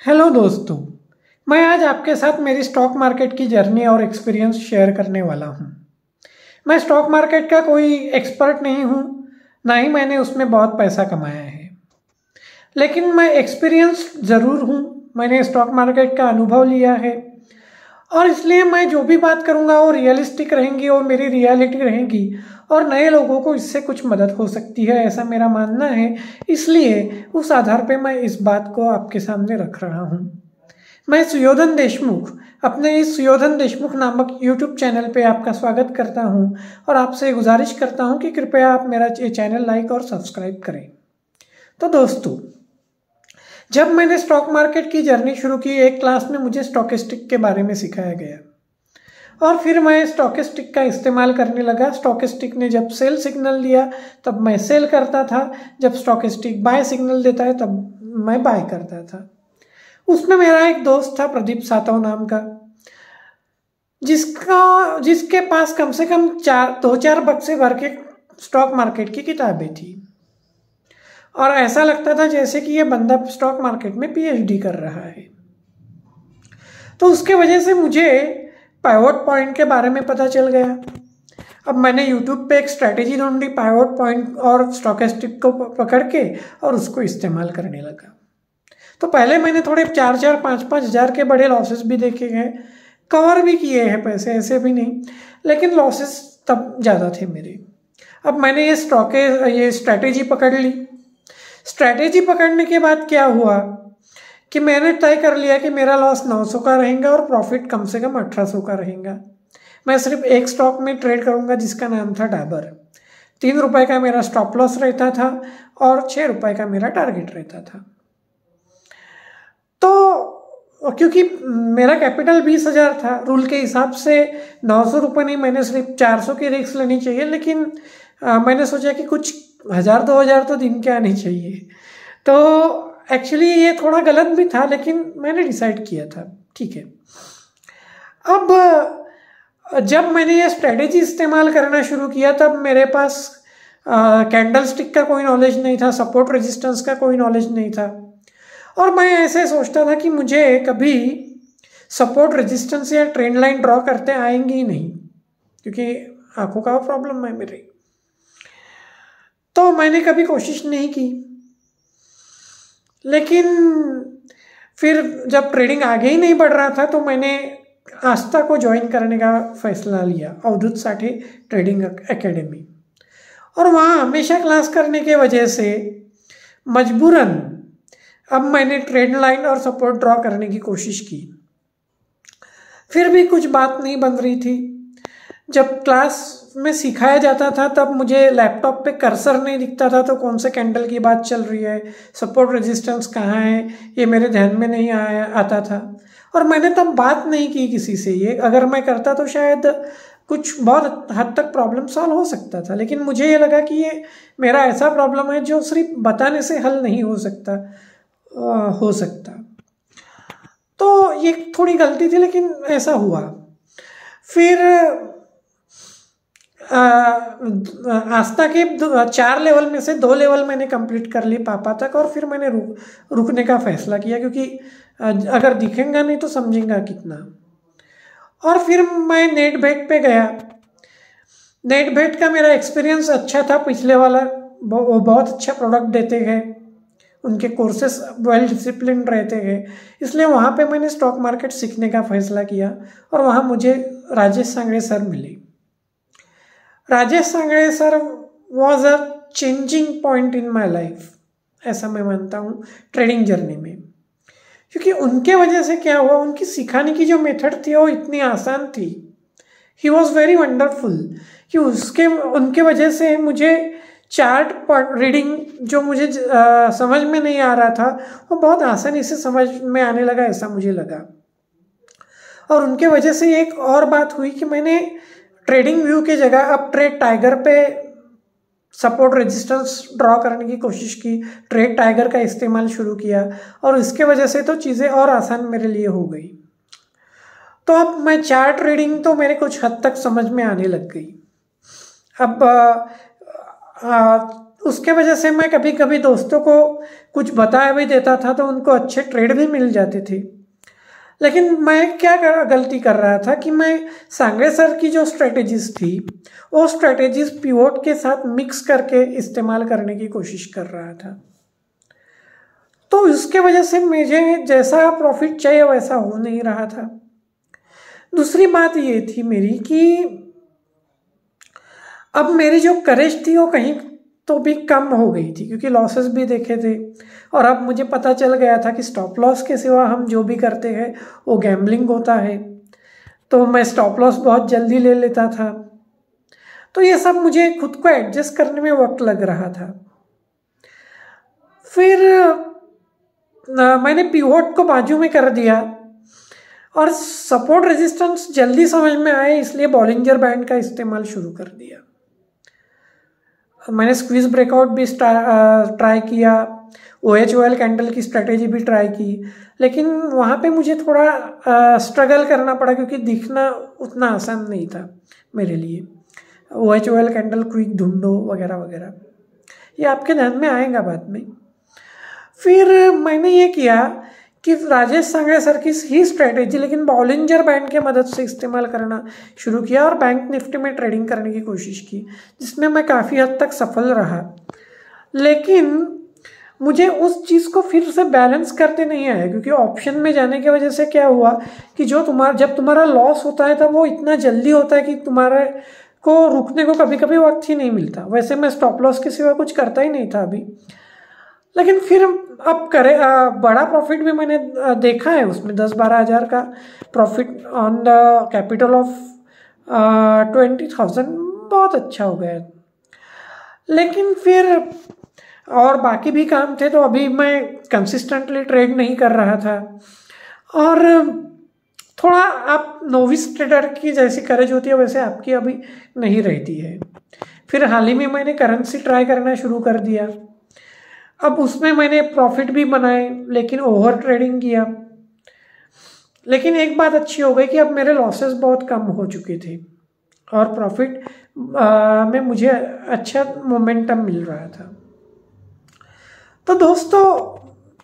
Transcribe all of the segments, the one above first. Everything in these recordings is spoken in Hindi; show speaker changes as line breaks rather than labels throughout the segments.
हेलो दोस्तों। मैं आज आपके साथ मेरी स्टॉक मार्केट की जर्नी और एक्सपीरियंस शेयर करने वाला हूँ। मैं स्टॉक मार्केट का कोई एक्सपर्ट नहीं हूँ, ना ही मैंने उसमें बहुत पैसा कमाया है, लेकिन मैं एक्सपीरियंस ज़रूर हूँ। मैंने स्टॉक मार्केट का अनुभव लिया है और इसलिए मैं जो भी बात करूँगा वो रियलिस्टिक रहेंगी और मेरी रियलिटी रहेगी और नए लोगों को इससे कुछ मदद हो सकती है, ऐसा मेरा मानना है। इसलिए उस आधार पे मैं इस बात को आपके सामने रख रहा हूँ। मैं सुयोधन देशमुख अपने इस सुयोधन देशमुख नामक यूट्यूब चैनल पे आपका स्वागत करता हूँ और आपसे गुजारिश करता हूँ कि कृपया आप मेरा ये चैनल लाइक और सब्सक्राइब करें। तो दोस्तों, जब मैंने स्टॉक मार्केट की जर्नी शुरू की, एक क्लास में मुझे स्टॉकिस्टिक के बारे में सिखाया गया और फिर मैं स्टॉकिस्टिक का इस्तेमाल करने लगा। स्टॉकिस्टिक ने जब सेल सिग्नल दिया तब मैं सेल करता था, जब स्टॉकिस्टिक बाय सिग्नल देता है तब मैं बाय करता था। उसमें मेरा एक दोस्त था प्रदीप सातव नाम का, जिसके पास कम से कम 2-4 बक्से भर के स्टॉक मार्केट की किताबें थी और ऐसा लगता था जैसे कि ये बंदा स्टॉक मार्केट में पीएचडी कर रहा है। तो उसके वजह से मुझे पाइवोट पॉइंट के बारे में पता चल गया। अब मैंने यूट्यूब पे एक स्ट्रैटेजी ढूंढी पाइवोट पॉइंट और स्टॉकिस्टिक को पकड़ के और उसको इस्तेमाल करने लगा। तो पहले मैंने थोड़े 4-4, 5-5 हज़ार के बड़े लॉसेस भी देखे हैं, कवर भी किए हैं पैसे, ऐसे भी नहीं, लेकिन लॉसेस तब ज़्यादा थे मेरे। अब मैंने ये स्ट्रैटेजी पकड़ ली। स्ट्रैटेजी पकड़ने के बाद क्या हुआ कि मैंने तय कर लिया कि मेरा लॉस 900 का रहेगा और प्रॉफिट कम से कम 1800 का रहेगा। मैं सिर्फ एक स्टॉक में ट्रेड करूंगा जिसका नाम था डाबर। 3 रुपए का मेरा स्टॉप लॉस रहता था और 6 रुपए का मेरा टारगेट रहता था। तो क्योंकि मेरा कैपिटल 20,000 था, रूल के हिसाब से 900 रुपये नहीं, मैंने सिर्फ 400 की रिस्क लेनी चाहिए, लेकिन मैंने सोचा कि कुछ 1000-2000 तो दिन के आने चाहिए। तो एक्चुअली ये थोड़ा गलत भी था, लेकिन मैंने डिसाइड किया था ठीक है। अब जब मैंने ये स्ट्रेटेजी इस्तेमाल करना शुरू किया तब मेरे पास कैंडल स्टिक का कोई नॉलेज नहीं था, सपोर्ट रेजिस्टेंस का कोई नॉलेज नहीं था और मैं ऐसे सोचता था कि मुझे कभी सपोर्ट रेजिस्टेंस या ट्रेंड लाइन ड्रॉ करते आएंगी ही नहीं, क्योंकि आंखों का प्रॉब्लम है मेरी। तो मैंने कभी कोशिश नहीं की, लेकिन फिर जब ट्रेडिंग आगे ही नहीं बढ़ रहा था तो मैंने आस्था को ज्वाइन करने का फैसला लिया, अवधूत साठे ट्रेडिंग एकेडमी। और वहाँ हमेशा क्लास करने के वजह से मजबूरन अब मैंने ट्रेंड लाइन और सपोर्ट ड्रॉ करने की कोशिश की। फिर भी कुछ बात नहीं बन रही थी। जब क्लास में सिखाया जाता था तब मुझे लैपटॉप पे कर्सर नहीं दिखता था, तो कौन से कैंडल की बात चल रही है, सपोर्ट रेजिस्टेंस कहाँ है, ये मेरे ध्यान में नहीं आता था और मैंने तब बात नहीं की किसी से। ये अगर मैं करता तो शायद कुछ बहुत हद तक प्रॉब्लम सॉल्व हो सकता था, लेकिन मुझे ये लगा कि ये मेरा ऐसा प्रॉब्लम है जो सिर्फ बताने से हल नहीं हो सकता। तो ये थोड़ी गलती थी, लेकिन ऐसा हुआ। फिर आस्था के 4 लेवल में से 2 लेवल मैंने कंप्लीट कर ली पापा तक और फिर मैंने रुकने का फैसला किया, क्योंकि अगर दिखेगा नहीं तो समझेगा कितना। और फिर मैं नेटबेट पे गया। नेटबेट का मेरा एक्सपीरियंस अच्छा था, पिछले वाला वो बहुत अच्छा प्रोडक्ट देते हैं, उनके कोर्सेस वेल डिसिप्लिन रहते हैं, इसलिए वहाँ पे मैंने स्टॉक मार्केट सीखने का फैसला किया और वहाँ मुझे राजेश सांगड़े सर मिले। Rajesh Sangde sir was a changing point in my life, ऐसा मैं मानता हूँ ट्रेडिंग जर्नी में, क्योंकि उनके वजह से क्या हुआ, उनकी सिखाने की जो मेथड थी वो इतनी आसान थी। ही वॉज वेरी वंडरफुल कि उनके वजह से मुझे चार्ट रीडिंग जो मुझे समझ में नहीं आ रहा था वो बहुत आसानी से समझ में आने लगा, ऐसा मुझे लगा। और उनके वजह से एक और बात हुई कि मैंने ट्रेडिंग व्यू की जगह अब ट्रेड टाइगर पे सपोर्ट रेजिस्टेंस ड्रॉ करने की कोशिश की, ट्रेड टाइगर का इस्तेमाल शुरू किया और इसके वजह से तो चीज़ें और आसान मेरे लिए हो गई। तो अब मैं चार्ट रीडिंग तो मेरे कुछ हद तक समझ में आने लग गई। अब उसके वजह से मैं कभी कभी दोस्तों को कुछ बता भी देता था तो उनको अच्छे ट्रेड भी मिल जाते थे। लेकिन मैं क्या गलती कर रहा था कि मैं सांगरे सर की जो स्ट्रेटेजीज थी वो स्ट्रेटेजीज पिवोट के साथ मिक्स करके इस्तेमाल करने की कोशिश कर रहा था। तो इसके वजह से मुझे जैसा प्रॉफिट चाहिए वैसा हो नहीं रहा था। दूसरी बात ये थी मेरी कि अब मेरी जो करेज थी वो कहीं तो भी कम हो गई थी, क्योंकि लॉसेस भी देखे थे और अब मुझे पता चल गया था कि स्टॉप लॉस के सिवा हम जो भी करते हैं वो गैम्बलिंग होता है। तो मैं स्टॉप लॉस बहुत जल्दी ले लेता था। तो ये सब मुझे खुद को एडजस्ट करने में वक्त लग रहा था। फिर मैंने पिवोट को बाजू में कर दिया और सपोर्ट रेजिस्टेंस जल्दी समझ में आए, इसलिए बॉलिंजर बैंड का इस्तेमाल शुरू कर दिया। मैंने स्क्वीज ब्रेकआउट भी ट्राई किया, OH-OL कैंडल की स्ट्रेटेजी भी ट्राई की, लेकिन वहाँ पे मुझे थोड़ा स्ट्रगल करना पड़ा क्योंकि दिखना उतना आसान नहीं था मेरे लिए। OH-OL कैंडल क्विक ढूंढो वगैरह वगैरह, ये आपके ध्यान में आएगा बाद में। फिर मैंने ये किया कि राजेश सांगरे सर की ही स्ट्रेटेजी लेकिन बॉलिंजर बैंड के मदद से इस्तेमाल करना शुरू किया और बैंक निफ्टी में ट्रेडिंग करने की कोशिश की, जिसमें मैं काफ़ी हद तक सफल रहा। लेकिन मुझे उस चीज़ को फिर से बैलेंस करते नहीं आया, क्योंकि ऑप्शन में जाने की वजह से क्या हुआ कि जब तुम्हारा लॉस होता है तब वो इतना जल्दी होता है कि तुम्हारे को रुकने को कभी कभी वक्त ही नहीं मिलता। वैसे मैं स्टॉप लॉस के सिवा कुछ करता ही नहीं था अभी, लेकिन फिर अब बड़ा प्रॉफिट भी मैंने देखा है उसमें 10-12 हज़ार का profit on the capital of 20,000 बहुत अच्छा हो गया। लेकिन फिर और बाकी भी काम थे, तो अभी मैं कंसिस्टेंटली ट्रेड नहीं कर रहा था और थोड़ा आप नोविस ट्रेडर की जैसी करेज होती है वैसे आपकी अभी नहीं रहती है। फिर हाल ही में मैंने करेंसी ट्राई करना शुरू कर दिया। अब उसमें मैंने प्रॉफिट भी बनाए लेकिन ओवर ट्रेडिंग किया। लेकिन एक बात अच्छी हो गई कि अब मेरे लॉसेस बहुत कम हो चुके थे और प्रॉफिट में मुझे अच्छा मोमेंटम मिल रहा था। तो दोस्तों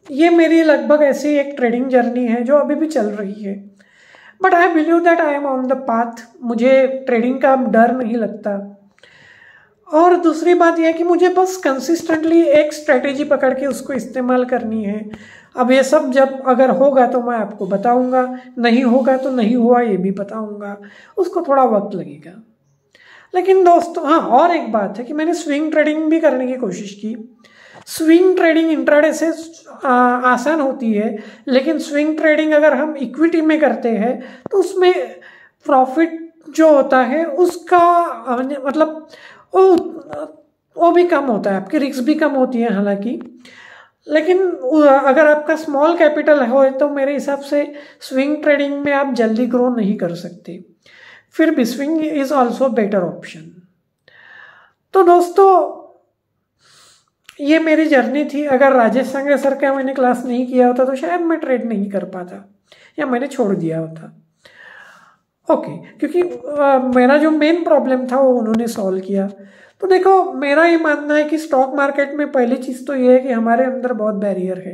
ये मेरी लगभग ऐसी एक ट्रेडिंग जर्नी है जो अभी भी चल रही है, but I believe that I am on the path. मुझे ट्रेडिंग का डर नहीं लगता। और दूसरी बात यह है कि मुझे बस कंसिस्टेंटली एक स्ट्रेटेजी पकड़ के उसको इस्तेमाल करनी है। अब ये सब जब अगर होगा तो मैं आपको बताऊंगा, नहीं होगा तो नहीं हुआ ये भी बताऊंगा, उसको थोड़ा वक्त लगेगा। लेकिन दोस्तों हाँ, और एक बात है कि मैंने स्विंग ट्रेडिंग भी करने की कोशिश की। स्विंग ट्रेडिंग इंट्राडे से आसान होती है, लेकिन स्विंग ट्रेडिंग अगर हम इक्विटी में करते हैं तो उसमें प्रॉफिट जो होता है उसका मतलब वो भी कम होता है, आपकी रिस्क भी कम होती है हालांकि। लेकिन अगर आपका स्मॉल कैपिटल हो तो मेरे हिसाब से स्विंग ट्रेडिंग में आप जल्दी ग्रो नहीं कर सकते। फिर भी swing is also better option. तो दोस्तों ये मेरी जर्नी थी। अगर राजेश सांगरे सर का मैंने क्लास नहीं किया होता तो शायद मैं ट्रेड नहीं कर पाता या मैंने छोड़ दिया होता। ओके, क्योंकि मेरा जो मेन प्रॉब्लम था वो उन्होंने सॉल्व किया। तो देखो मेरा ये मानना है कि स्टॉक मार्केट में पहली चीज़ तो ये है कि हमारे अंदर बहुत बैरियर है,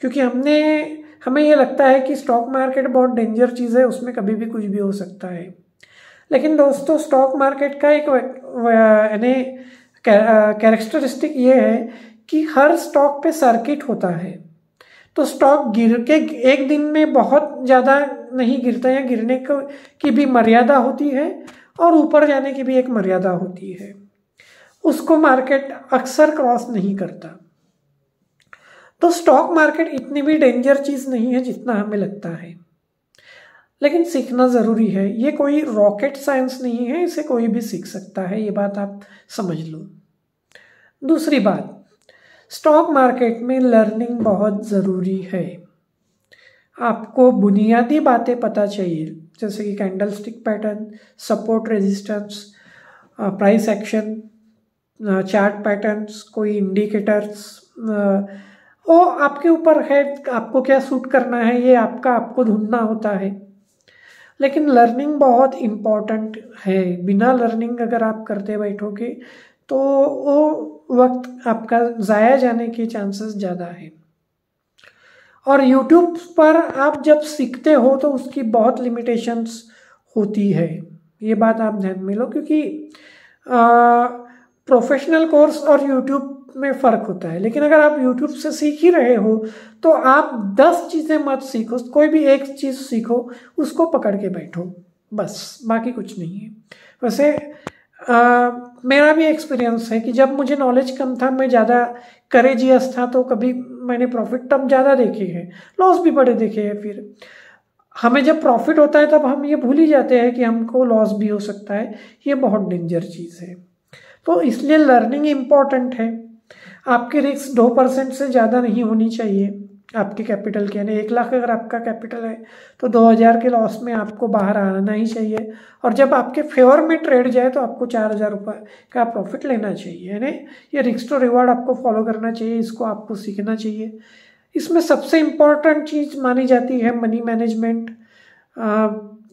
क्योंकि हमें ये लगता है कि स्टॉक मार्केट बहुत डेंजर चीज़ है, उसमें कभी भी कुछ भी हो सकता है। लेकिन दोस्तों स्टॉक मार्केट का एक यानी कैरेक्टरिस्टिक ये है कि हर स्टॉक पे सर्किट होता है। तो स्टॉक गिर के एक दिन में बहुत ज़्यादा नहीं गिरता, या गिरने की भी मर्यादा होती है और ऊपर जाने की भी एक मर्यादा होती है, उसको मार्केट अक्सर क्रॉस नहीं करता। तो स्टॉक मार्केट इतनी भी डेंजर चीज़ नहीं है जितना हमें लगता है, लेकिन सीखना ज़रूरी है। ये कोई रॉकेट साइंस नहीं है, इसे कोई भी सीख सकता है, ये बात आप समझ लो। दूसरी बात, स्टॉक मार्केट में लर्निंग बहुत ज़रूरी है। आपको बुनियादी बातें पता चाहिए, जैसे कि candlestick pattern, support resistance, price action, chart patterns, कोई इंडिकेटर्स, वो आपके ऊपर है आपको क्या सूट करना है, ये आपको ढूंढना होता है। लेकिन लर्निंग बहुत इम्पॉर्टेंट है। बिना लर्निंग अगर आप करते बैठोगे तो वो वक्त आपका ज़ाया जाने के चांसेस ज़्यादा है। और यूट्यूब पर आप जब सीखते हो तो उसकी बहुत लिमिटेशंस होती है, ये बात आप ध्यान में लो, क्योंकि प्रोफेशनल कोर्स और यूट्यूब में फ़र्क होता है। लेकिन अगर आप यूट्यूब से सीख ही रहे हो तो आप 10 चीज़ें मत सीखो, कोई भी एक चीज़ सीखो, उसको पकड़ के बैठो बस, बाकी कुछ नहीं है। वैसे मेरा भी एक्सपीरियंस है कि जब मुझे नॉलेज कम था, मैं ज़्यादा करेजियस था, तो कभी मैंने प्रॉफिट तब ज़्यादा देखे हैं, लॉस भी बड़े देखे हैं। फिर हमें जब प्रॉफिट होता है तब हम ये भूल ही जाते हैं कि हमको लॉस भी हो सकता है। ये बहुत डेंजर चीज़ है। तो इसलिए लर्निंग इम्पॉर्टेंट है। आपकी रिस्क 2% से ज़्यादा नहीं होनी चाहिए आपके कैपिटल के, यानी 1 लाख अगर आपका कैपिटल है तो 2000 के लॉस में आपको बाहर आना ही चाहिए। और जब आपके फेवर में ट्रेड जाए तो आपको 4000 रुपये का प्रॉफिट लेना चाहिए। यानी ये रिस्क टू रिवार्ड आपको फॉलो करना चाहिए, इसको आपको सीखना चाहिए। इसमें सबसे इम्पॉर्टेंट चीज़ मानी जाती है मनी मैनेजमेंट।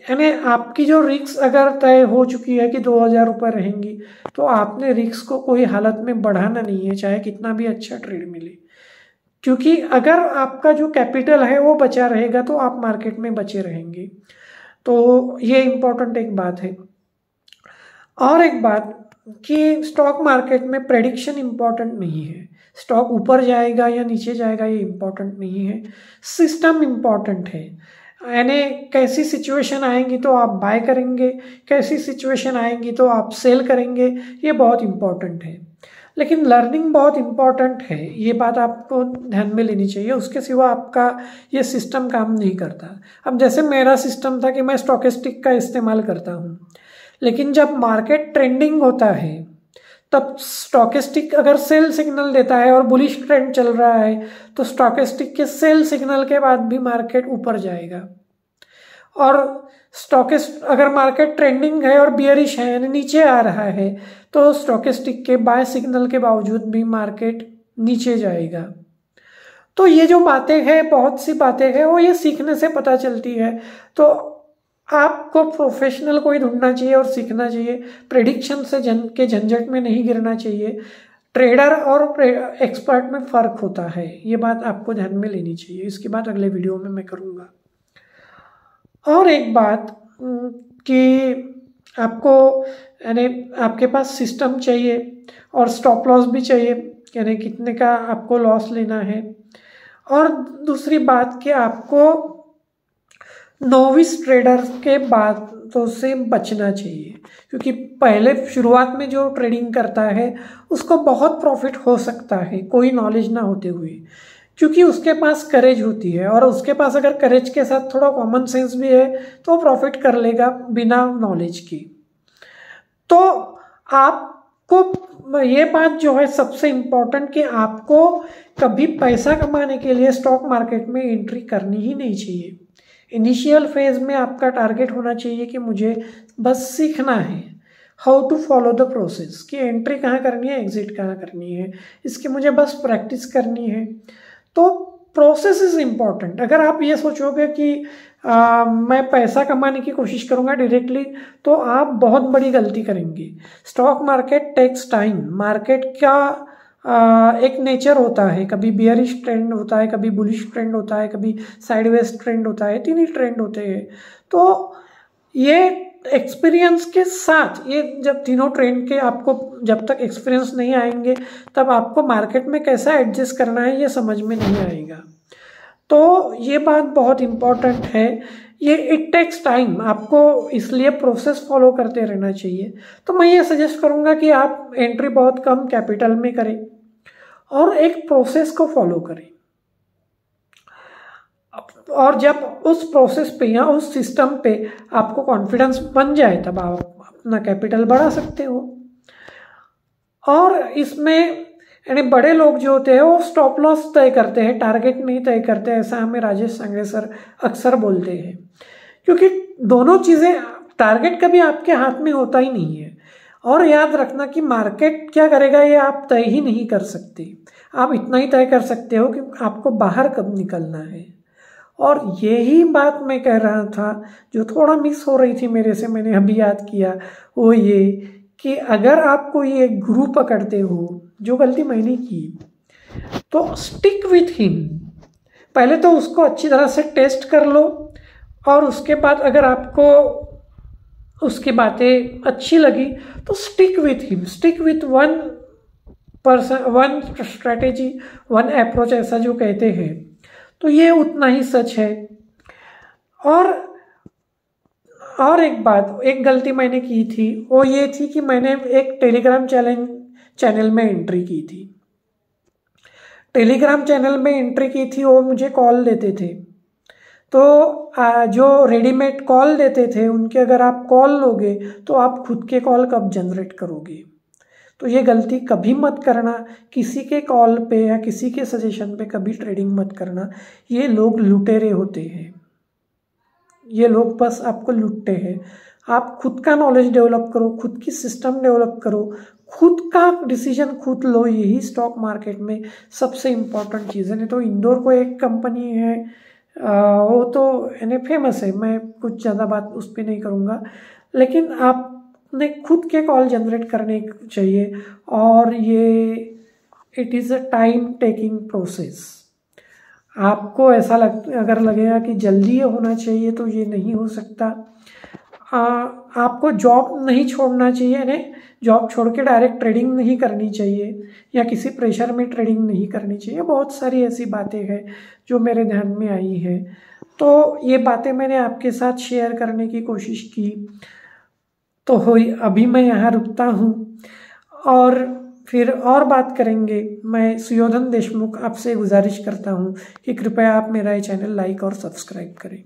यानी आपकी जो रिस्क अगर तय हो चुकी है कि 2000 रुपये रहेंगी, तो आपने रिस्क को कोई हालत में बढ़ाना नहीं है, चाहे कितना भी अच्छा ट्रेड मिले। क्योंकि अगर आपका जो कैपिटल है वो बचा रहेगा तो आप मार्केट में बचे रहेंगे। तो ये इम्पोर्टेंट एक बात है। और एक बात कि स्टॉक मार्केट में प्रेडिक्शन इम्पॉर्टेंट नहीं है, स्टॉक ऊपर जाएगा या नीचे जाएगा ये इम्पॉर्टेंट नहीं है, सिस्टम इम्पॉर्टेंट है। यानी कैसी सिचुएशन आएंगी तो आप बाय करेंगे, कैसी सिचुएशन आएंगी तो आप सेल करेंगे, ये बहुत इम्पॉर्टेंट है। लेकिन लर्निंग बहुत इम्पॉर्टेंट है, ये बात आपको ध्यान में लेनी चाहिए। उसके सिवा आपका ये सिस्टम काम नहीं करता। अब जैसे मेरा सिस्टम था कि मैं स्टॉकेस्टिक का इस्तेमाल करता हूँ, लेकिन जब मार्केट ट्रेंडिंग होता है तब स्टॉकेस्टिक अगर सेल सिग्नल देता है और बुलिश ट्रेंड चल रहा है तो स्टॉकेस्टिक के सेल सिग्नल के बाद भी मार्केट ऊपर जाएगा। और स्टॉकेस्ट अगर मार्केट ट्रेंडिंग है और बियरिश है यानी नीचे आ रहा है तो स्टॉकेस्टिक के बाय सिग्नल के बावजूद भी मार्केट नीचे जाएगा। तो ये जो बातें हैं, बहुत सी बातें हैं, वो ये सीखने से पता चलती है। तो आपको प्रोफेशनल कोई ढूंढना चाहिए और सीखना चाहिए। प्रेडिक्शन से के झंझट में नहीं गिरना चाहिए। ट्रेडर और एक्सपर्ट में फ़र्क होता है, ये बात आपको ध्यान में लेनी चाहिए। इसकी बात अगले वीडियो में मैं करूँगा। और एक बात कि आपको यानी आपके पास सिस्टम चाहिए और स्टॉप लॉस भी चाहिए, यानी कितने का आपको लॉस लेना है। और दूसरी बात कि आपको नोविस ट्रेडर के बातों से बचना चाहिए, क्योंकि पहले शुरुआत में जो ट्रेडिंग करता है उसको बहुत प्रॉफिट हो सकता है कोई नॉलेज ना होते हुए, क्योंकि उसके पास करेज होती है। और उसके पास अगर करेज के साथ थोड़ा कॉमन सेंस भी है तो प्रॉफिट कर लेगा बिना नॉलेज की। तो आपको ये बात जो है सबसे इम्पोर्टेंट कि आपको कभी पैसा कमाने के लिए स्टॉक मार्केट में एंट्री करनी ही नहीं चाहिए। इनिशियल फेज में आपका टारगेट होना चाहिए कि मुझे बस सीखना है, how to follow the process, कि एंट्री कहाँ करनी है, एग्जिट कहाँ करनी है, इसकी मुझे बस प्रैक्टिस करनी है। तो प्रोसेस इज़ इम्पॉर्टेंट। अगर आप ये सोचोगे कि मैं पैसा कमाने की कोशिश करूँगा डायरेक्टली, तो आप बहुत बड़ी गलती करेंगे। Stock market takes time. Market का एक नेचर होता है, कभी बियरिश ट्रेंड होता है, कभी बुलिश ट्रेंड होता है, कभी साइडवेज ट्रेंड होता है, 3 ही ट्रेंड होते हैं। तो ये एक्सपीरियंस के साथ, ये जब तीनों ट्रेंड के आपको जब तक एक्सपीरियंस नहीं आएंगे तब आपको मार्केट में कैसा एडजस्ट करना है ये समझ में नहीं आएगा। तो ये बात बहुत इम्पॉर्टेंट है। ये इट टेक्स टाइम, आपको इसलिए प्रोसेस फॉलो करते रहना चाहिए। तो मैं ये सजेस्ट करूँगा कि आप एंट्री बहुत कम कैपिटल में करें और एक प्रोसेस को फॉलो करें। और जब उस प्रोसेस पे या उस सिस्टम पे आपको कॉन्फिडेंस बन जाए तब आप अपना कैपिटल बढ़ा सकते हो। और इसमें यानी बड़े लोग जो होते हैं वो स्टॉप लॉस तय करते हैं, टारगेट नहीं तय करते, ऐसा हमें राजेश सांगरे सर अक्सर बोलते हैं। क्योंकि दोनों चीज़ें, टारगेट कभी आपके हाथ में होता ही नहीं है। और याद रखना कि मार्केट क्या करेगा ये आप तय ही नहीं कर सकते। आप इतना ही तय कर सकते हो कि आपको बाहर कब निकलना है। और यही बात मैं कह रहा था जो थोड़ा मिस हो रही थी मेरे से, मैंने अभी याद किया, वो ये कि अगर आप कोई एक गुरु पकड़ते हो, जो गलती मैंने की, तो स्टिक विथ हिम। पहले तो उसको अच्छी तरह से टेस्ट कर लो, और उसके बाद अगर आपको उसकी बातें अच्छी लगी तो stick with him, stick with one person, one strategy, one approach, ऐसा जो कहते हैं। तो ये उतना ही सच है। और एक बात, एक गलती मैंने की थी, वो ये थी कि मैंने एक टेलीग्राम चैनल में एंट्री की थी। टेलीग्राम चैनल में एंट्री की थी, वो मुझे कॉल देते थे। तो जो रेडीमेड कॉल देते थे उनके अगर आप कॉल लोगे तो आप खुद के कॉल कब जनरेट करोगे? तो ये गलती कभी मत करना, किसी के कॉल पे या किसी के सजेशन पे कभी ट्रेडिंग मत करना। ये लोग लुटेरे होते हैं, ये लोग बस आपको लूटते हैं। आप खुद का नॉलेज डेवलप करो, खुद की सिस्टम डेवलप करो, खुद का डिसीजन खुद लो, यही स्टॉक मार्केट में सबसे इम्पोर्टेंट चीज़ है। नहीं तो इंदौर को एक कंपनी है, वो तो यानी फेमस है, मैं कुछ ज़्यादा बात उस पर नहीं करूँगा, लेकिन आपने खुद के कॉल जनरेट करने चाहिए। और ये it is a time taking process. आपको ऐसा अगर लगेगा कि जल्दी ये होना चाहिए तो ये नहीं हो सकता। आपको जॉब नहीं छोड़ना चाहिए, यानी जॉब छोड़ के डायरेक्ट ट्रेडिंग नहीं करनी चाहिए, या किसी प्रेशर में ट्रेडिंग नहीं करनी चाहिए। बहुत सारी ऐसी बातें हैं जो मेरे ध्यान में आई है, तो ये बातें मैंने आपके साथ शेयर करने की कोशिश की। तो अभी मैं यहाँ रुकता हूँ, और फिर और बात करेंगे। मैं सुयोधन देशमुख आपसे गुजारिश करता हूँ कि कृपया आप मेरा ये चैनल लाइक और सब्सक्राइब करें।